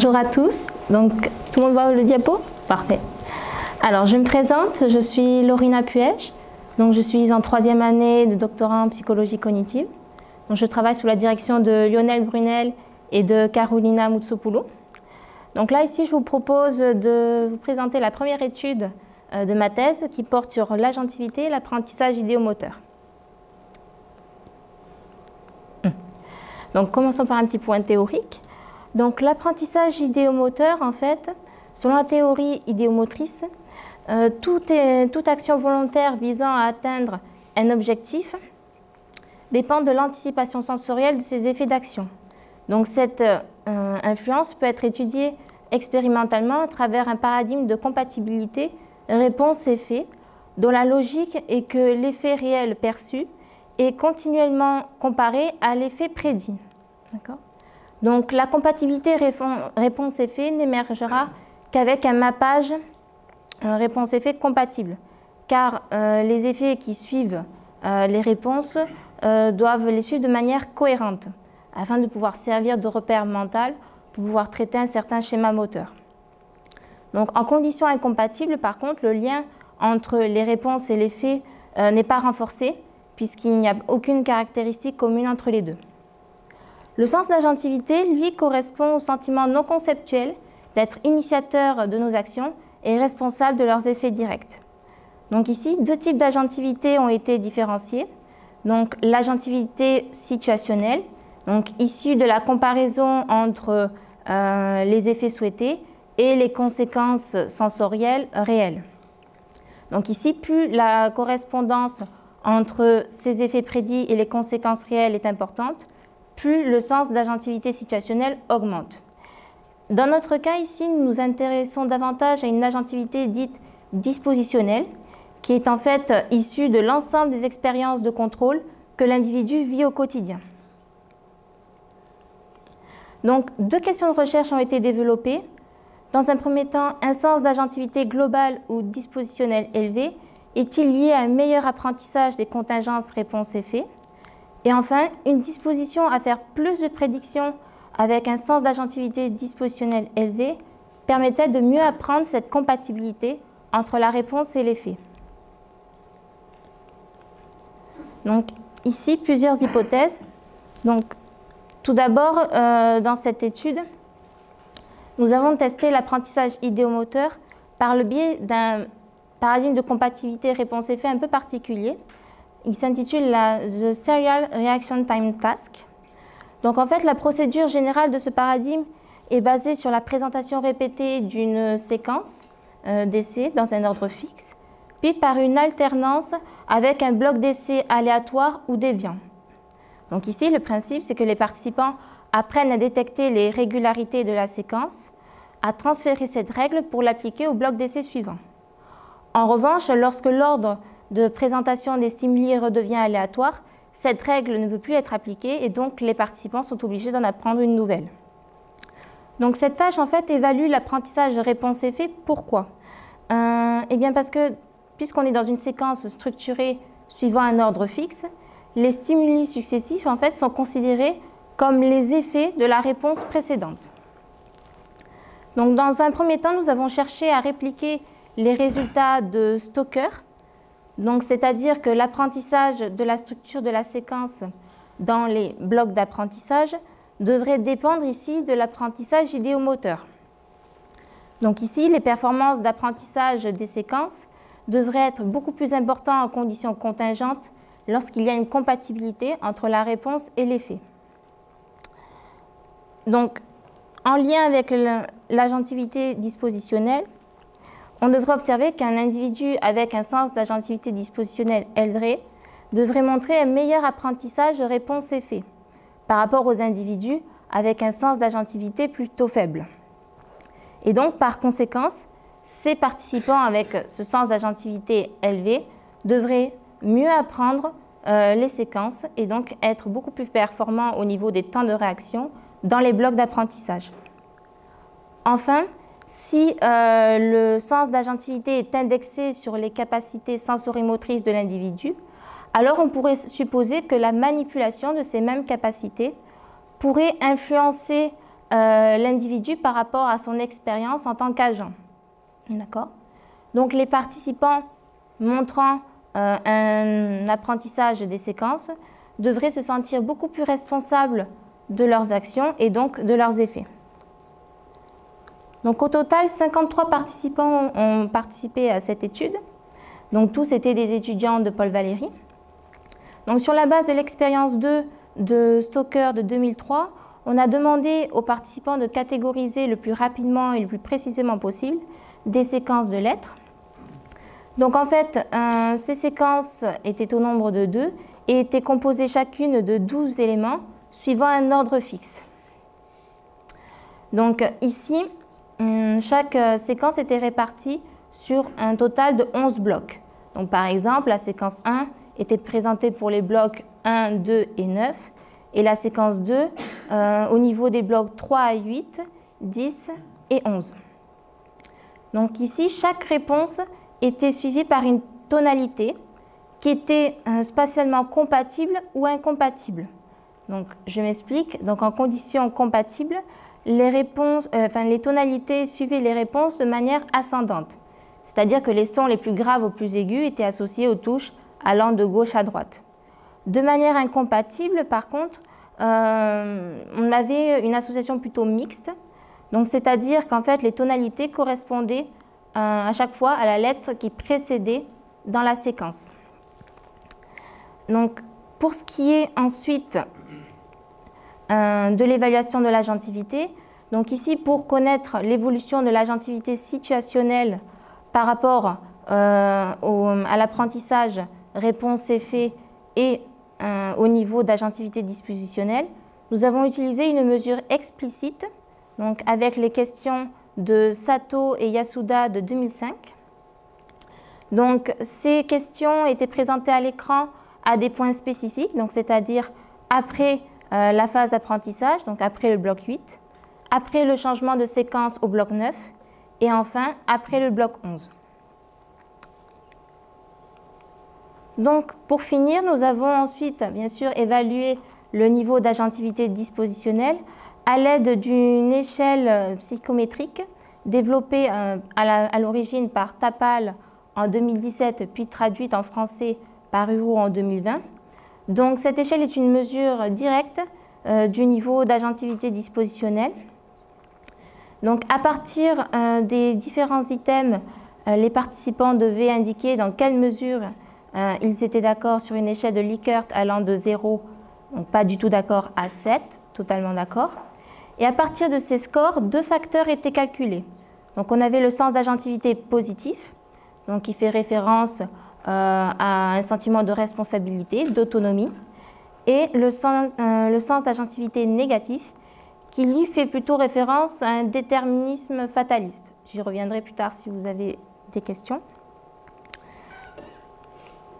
Bonjour à tous. Donc, tout le monde voit le diapo? Parfait. Alors, je me présente, je suis Laurina Puech. Donc, je suis en 3e année de doctorat en psychologie cognitive. Donc, je travaille sous la direction de Lionel Brunel et de Carolina Moutsopoulou. Donc là, ici, je vous propose de vous présenter la première étude de ma thèse qui porte sur l'agentivité et l'apprentissage idéomoteur. Donc, commençons par un petit point théorique. Donc, l'apprentissage idéomoteur, en fait, selon la théorie idéomotrice, toute action volontaire visant à atteindre un objectif dépend de l'anticipation sensorielle de ses effets d'action. Donc, cette influence peut être étudiée expérimentalement à travers un paradigme de compatibilité réponse-effet, dont la logique est que l'effet réel perçu est continuellement comparé à l'effet prédit. Donc, la compatibilité réponse-effet n'émergera qu'avec un mappage réponse-effet compatible, car les effets qui suivent les réponses doivent les suivre de manière cohérente, afin de pouvoir servir de repère mental pour pouvoir traiter un certain schéma moteur. Donc, en conditions incompatibles, par contre, le lien entre les réponses et l'effet n'est pas renforcé, puisqu'il n'y a aucune caractéristique commune entre les deux. Le sens d'agentivité, lui, correspond au sentiment non conceptuel d'être initiateur de nos actions et responsable de leurs effets directs. Donc ici, deux types d'agentivité ont été différenciés. Donc l'agentivité situationnelle, donc issue de la comparaison entre les effets souhaités et les conséquences sensorielles réelles. Donc ici, plus la correspondance entre ces effets prédits et les conséquences réelles est importante, plus le sens d'agentivité situationnelle augmente. Dans notre cas ici, nous nous intéressons davantage à une agentivité dite dispositionnelle, qui est en fait issue de l'ensemble des expériences de contrôle que l'individu vit au quotidien. Donc, deux questions de recherche ont été développées. Dans un premier temps, un sens d'agentivité globale ou dispositionnelle élevé est-il lié à un meilleur apprentissage des contingences réponse-effet? Et enfin, une disposition à faire plus de prédictions avec un sens d'agentivité dispositionnelle élevé permettait de mieux apprendre cette compatibilité entre la réponse et l'effet. Donc, ici, plusieurs hypothèses. Donc, tout d'abord, dans cette étude, nous avons testé l'apprentissage idéomoteur par le biais d'un paradigme de compatibilité réponse-effet un peu particulier. Il s'intitule The Serial Reaction Time Task. Donc, en fait, la procédure générale de ce paradigme est basée sur la présentation répétée d'une séquence d'essais dans un ordre fixe, puis par une alternance avec un bloc d'essais aléatoire ou déviant. Donc ici, le principe, c'est que les participants apprennent à détecter les régularités de la séquence, à transférer cette règle pour l'appliquer au bloc d'essais suivant. En revanche, lorsque l'ordre de présentation des stimuli redevient aléatoire, cette règle ne peut plus être appliquée et donc les participants sont obligés d'en apprendre une nouvelle. Donc cette tâche, en fait, évalue l'apprentissage réponse-effet. Pourquoi? Eh bien parce que, puisqu'on est dans une séquence structurée suivant un ordre fixe, les stimuli successifs, en fait, sont considérés comme les effets de la réponse précédente. Donc dans un premier temps, nous avons cherché à répliquer les résultats de Stoker, c'est-à-dire que l'apprentissage de la structure de la séquence dans les blocs d'apprentissage devrait dépendre ici de l'apprentissage idéomoteur. Donc ici, les performances d'apprentissage des séquences devraient être beaucoup plus importantes en conditions contingentes lorsqu'il y a une compatibilité entre la réponse et l'effet. Donc, en lien avec l'agentivité dispositionnelle, on devrait observer qu'un individu avec un sens d'agentivité dispositionnelle élevé devrait montrer un meilleur apprentissage réponse-effet par rapport aux individus avec un sens d'agentivité plutôt faible. Et donc, par conséquence, ces participants avec ce sens d'agentivité élevé devraient mieux apprendre les séquences et donc être beaucoup plus performants au niveau des temps de réaction dans les blocs d'apprentissage. Enfin, si le sens d'agentivité est indexé sur les capacités sensorimotrices de l'individu, alors on pourrait supposer que la manipulation de ces mêmes capacités pourrait influencer l'individu par rapport à son expérience en tant qu'agent. D'accord? Donc les participants montrant un apprentissage des séquences devraient se sentir beaucoup plus responsables de leurs actions et donc de leurs effets. Donc au total, 53 participants ont participé à cette étude. Donc tous étaient des étudiants de Paul Valéry. Donc sur la base de l'expérience 2 de Stoker de 2003, on a demandé aux participants de catégoriser le plus rapidement et le plus précisément possible des séquences de lettres. Donc en fait, ces séquences étaient au nombre de 2 et étaient composées chacune de 12 éléments suivant un ordre fixe. Donc ici, chaque séquence était répartie sur un total de 11 blocs. Donc par exemple, la séquence 1 était présentée pour les blocs 1, 2 et 9, et la séquence 2 au niveau des blocs 3 à 8, 10 et 11. Donc ici, chaque réponse était suivie par une tonalité qui était spatialement compatible ou incompatible. Donc je m'explique. Donc en conditions compatibles, les tonalités suivaient les réponses de manière ascendante. C'est-à-dire que les sons les plus graves aux plus aigus étaient associés aux touches allant de gauche à droite. De manière incompatible, par contre, on avait une association plutôt mixte. Donc c'est-à-dire qu'en fait, les tonalités correspondaient à chaque fois à la lettre qui précédait dans la séquence. Donc pour ce qui est ensuite de l'évaluation de l'agentivité, donc ici pour connaître l'évolution de l'agentivité situationnelle par rapport à l'apprentissage réponse-effet et au niveau d'agentivité dispositionnelle, nous avons utilisé une mesure explicite donc avec les questions de Sato et Yasuda de 2005. Donc ces questions étaient présentées à l'écran à des points spécifiques, donc c'est-à-dire après la phase d'apprentissage, donc après le bloc 8, après le changement de séquence au bloc 9 et enfin après le bloc 11. Donc pour finir, nous avons ensuite bien sûr évalué le niveau d'agentivité dispositionnelle à l'aide d'une échelle psychométrique développée à l'origine par Tapal en 2017 puis traduite en français par Huro en 2020. Donc cette échelle est une mesure directe du niveau d'agentivité dispositionnelle. Donc à partir des différents items, les participants devaient indiquer dans quelle mesure ils étaient d'accord sur une échelle de Likert allant de 0, donc pas du tout d'accord, à 7, totalement d'accord. Et à partir de ces scores, 2 facteurs étaient calculés. Donc on avait le sens d'agentivité positif, donc qui fait référence à un sentiment de responsabilité, d'autonomie, et le sens d'agentivité négatif, qui lui fait plutôt référence à un déterminisme fataliste. J'y reviendrai plus tard si vous avez des questions.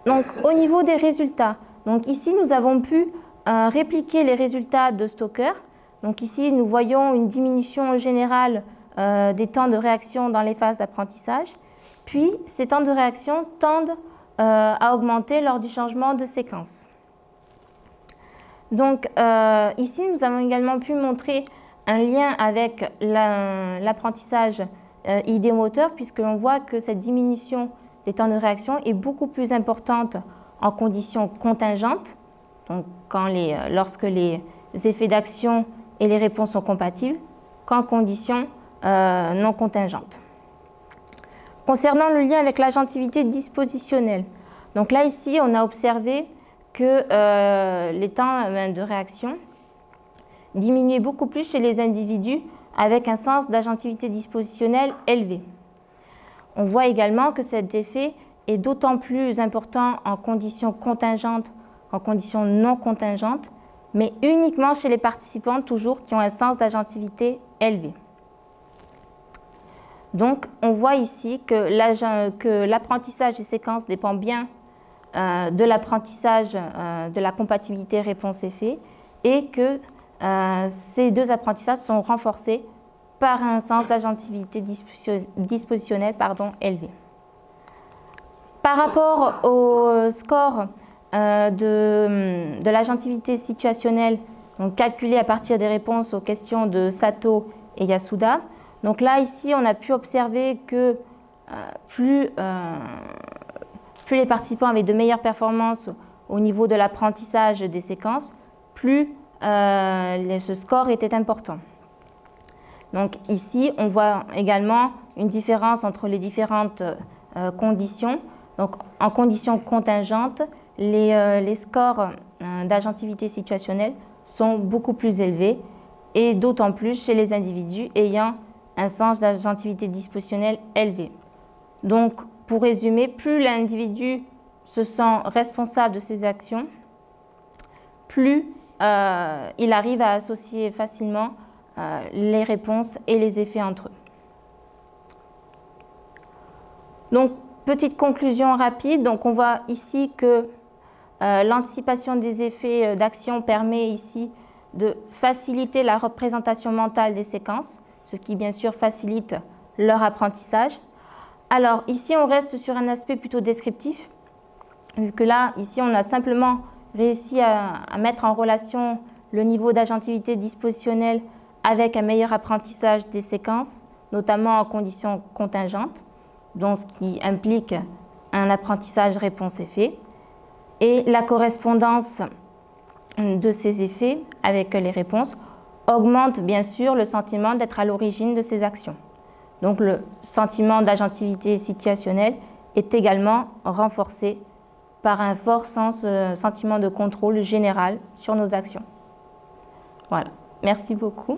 Donc au niveau des résultats, donc ici nous avons pu répliquer les résultats de Stoker. Donc ici nous voyons une diminution générale des temps de réaction dans les phases d'apprentissage. Puis ces temps de réaction tendent à augmenter lors du changement de séquence. Donc ici nous avons également pu montrer un lien avec l'apprentissage idéomoteur, puisque l'on voit que cette diminution des temps de réaction est beaucoup plus importante en conditions contingentes, donc lorsque les effets d'action et les réponses sont compatibles, qu'en conditions non contingentes. Concernant le lien avec l'agentivité dispositionnelle, donc là ici on a observé que les temps de réaction diminuaient beaucoup plus chez les individus avec un sens d'agentivité dispositionnelle élevé. On voit également que cet effet est d'autant plus important en conditions contingentes qu'en conditions non contingentes, mais uniquement chez les participants toujours qui ont un sens d'agentivité élevé. Donc on voit ici que l'apprentissage des séquences dépend bien de l'apprentissage de la compatibilité réponse-effet et que ces 2 apprentissages sont renforcés par un sens d'agentivité dispositionnelle élevé. Par rapport au score de l'agentivité situationnelle donc calculé à partir des réponses aux questions de Sato et Yasuda. Donc là, ici, on a pu observer que plus les participants avaient de meilleures performances au niveau de l'apprentissage des séquences, plus ce score était important. Donc ici, on voit également une différence entre les différentes conditions. Donc en conditions contingentes, les scores d'agentivité situationnelle sont beaucoup plus élevés et d'autant plus chez les individus ayant un sens d'agentivité dispositionnelle élevé. Donc, pour résumer, plus l'individu se sent responsable de ses actions, plus il arrive à associer facilement les réponses et les effets entre eux. Donc, petite conclusion rapide. Donc, on voit ici que l'anticipation des effets d'action permet ici de faciliter la représentation mentale des séquences, ce qui bien sûr facilite leur apprentissage. Alors ici on reste sur un aspect plutôt descriptif, vu que là, ici on a simplement réussi à mettre en relation le niveau d'agentivité dispositionnelle avec un meilleur apprentissage des séquences, notamment en conditions contingentes, donc ce qui implique un apprentissage réponse-effet, et la correspondance de ces effets avec les réponses augmente bien sûr le sentiment d'être à l'origine de ces actions. Donc le sentiment d'agentivité situationnelle est également renforcé par un fort sentiment de contrôle général sur nos actions. Voilà, merci beaucoup.